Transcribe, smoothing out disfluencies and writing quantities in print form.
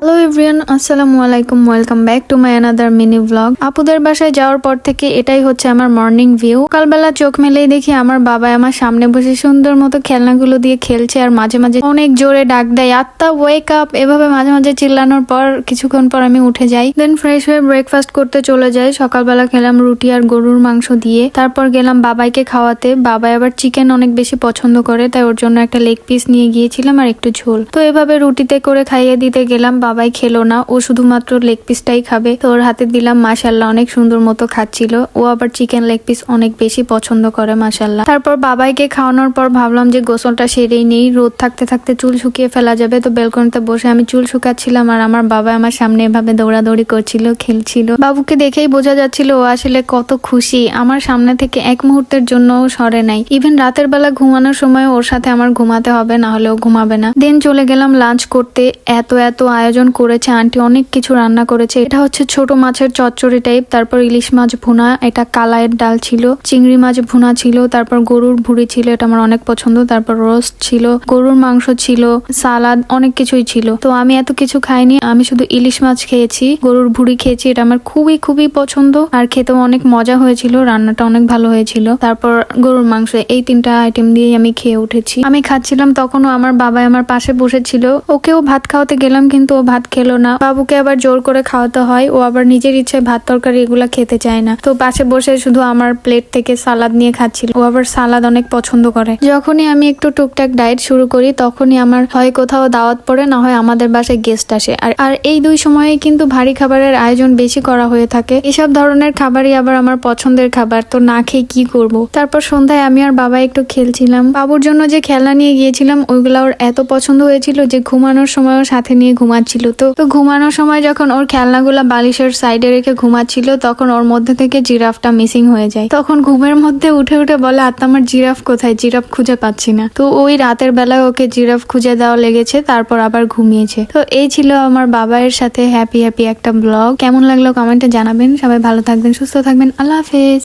Hello everyone, আসসালামু আলাইকুম। Welcome back to my another mini blog. আপুদের বাসায় যাওয়ার পর থেকে এটাই হচ্ছে আমার মর্নিং ভিউ। সকালবেলা চোখ মেলেই দেখি আমার বাবা আমার সামনে বসে সুন্দর মতো খেলনাগুলো দিয়ে খেলছে, আর মাঝে মাঝে অনেক জোরে ডাক দেয়, আত্মা ওয়েক আপ। এভাবে মাঝে মাঝে চিল্লানোর পর কিছুক্ষণ পর আমি উঠে যাই। দেন ফ্রেশ হয়ে ব্রেকফাস্ট করতে চলে যাই। সকালবেলা খেলাম রুটি আর গরুর মাংস দিয়ে। তারপর গেলাম বাবাইকে খাওয়াতে। বাবাই আবার চিকেন অনেক বেশি পছন্দ করে, তাই ওর জন্য একটা লেগ পিস নিয়ে গিয়েছিলাম আর একটু ঝোল। তো এভাবে রুটিতে করে খাইয়ে দিতে গেলাম। বাবাই খেলো না, ও শুধুমাত্র লেগ পিসটাই খাবে। তো ওর হাতে দিলাম, মাশাল্লাহ অনেক সুন্দর মতো খাচ্ছিল। ও আবার চিকেন লেগ পিস অনেক বেশি পছন্দ করে, মাশাল্লাহ। তারপর বাবাইকে খাওয়ানোর পর ভাবলাম যে গোসলটা সেরেই নেই, রোদ থাকতে থাকতে চুল শুকিয়ে ফেলা যাবে। তো বেলকনিতে বসে আমি চুল শুকাচ্ছিলাম, আর আমার বাবা আমার সামনে এভাবে দৌড়াদৌড়ি করছিল, খেলছিল। বাবুকে দেখেই বোঝা যাচ্ছিল ও আসলে কত খুশি। আমার সামনে থেকে এক মুহূর্তের জন্য সরে নাই। ইভেন রাতের বেলা ঘুমানোর সময় ওর সাথে আমার ঘুমাতে হবে, না হলে ও ঘুমাবে না। দেন চলে গেলাম লাঞ্চ করতে। এত আয়োজন করেছে আন্টি, অনেক কিছু রান্না করেছে। এটা হচ্ছে ছোট মাছের চচ্চড়ি টাইপ, তারপর ইলিশ মাছ ভুনা, এটা কালাইয়ের ডাল ছিল, চিংড়ি মাছ ভুনা ছিল, তারপর গরুর ভুড়ি ছিল, এটা আমার অনেক পছন্দ, তারপর রোস্ট ছিল, গরুর মাংস ছিল, সালাদ, অনেক কিছুই ছিল। তো আমি এত কিছু খাইনি, আমি শুধু ইলিশ মাছ খেয়েছি, গরুর ভুড়ি খেয়েছি, এটা আমার খুবই পছন্দ, আর খেতেও অনেক মজা হয়েছিল, রান্নাটা অনেক ভালো হয়েছিল। তারপর গরুর মাংস, এই তিনটা আইটেম দিয়েই আমি খেয়ে উঠেছি। আমি খাচ্ছিলাম, তখনও আমার বাবা আমার পাশে বসেছিল। ওকেও ভাত খাওয়াতে গেলাম, কিন্তু ও ভাত খেলো না। বাবুকে আবার জোর করে খাওয়াতে হয়, ও আবার নিজের ইচ্ছায় ভাত তরকারি এগুলা খেতে চায় না। তো পাশে বসে শুধু আমার প্লেট থেকে সালাদ নিয়ে খাচ্ছিল। ও আবার সালাদ অনেক পছন্দ করে। যখনই আমি একটু টুকটাক ডায়েট শুরু করি, তখনই আমার হয় কোথাও দাওয়াত পড়ে, না হয় আমাদের বাসায় গেস্ট আসে। আর এই দুই সময়ে কিন্তু ভারী খাবারের আয়োজন বেশি করা হয়ে থাকে। এসব ধরনের খাবারই আবার আমার পছন্দের খাবার, তো না খেয়ে কি করব। তারপর সন্ধ্যায় আমি আর বাবা একটু খেলছিলাম। বাবুর জন্য যে খেলনা নিয়ে গিয়েছিলাম ওইগুলা ওর এত পছন্দ হয়েছিল যে ঘুমানোর সময়ও সাথে নিয়ে ঘুমাচ্ছিল। তো ঘুমানোর সময় যখন ওর খেলনাগুলা বালিশের সাইডে রেখে ঘুমাচ্ছিল, তখন ওর মধ্যে থেকে জিরাফটা মিসিং হয়ে যায়। তখন ঘুমের মধ্যে উঠে বলে, আত্মা আমার জিরাফ কোথায়, জিরাফ খুঁজে পাচ্ছি না। তো ওই রাতের বেলায় ওকে জিরাফ খুঁজে দেওয়া লেগেছে, তারপর আবার ঘুমিয়েছে। তো এই ছিল আমার বাবার সাথে হ্যাপি একটা ব্লগ। কেমন লাগলো কমেন্টে জানাবেন। সবাই ভালো থাকবেন, সুস্থ থাকবেন। আল্লাহ হাফেজ।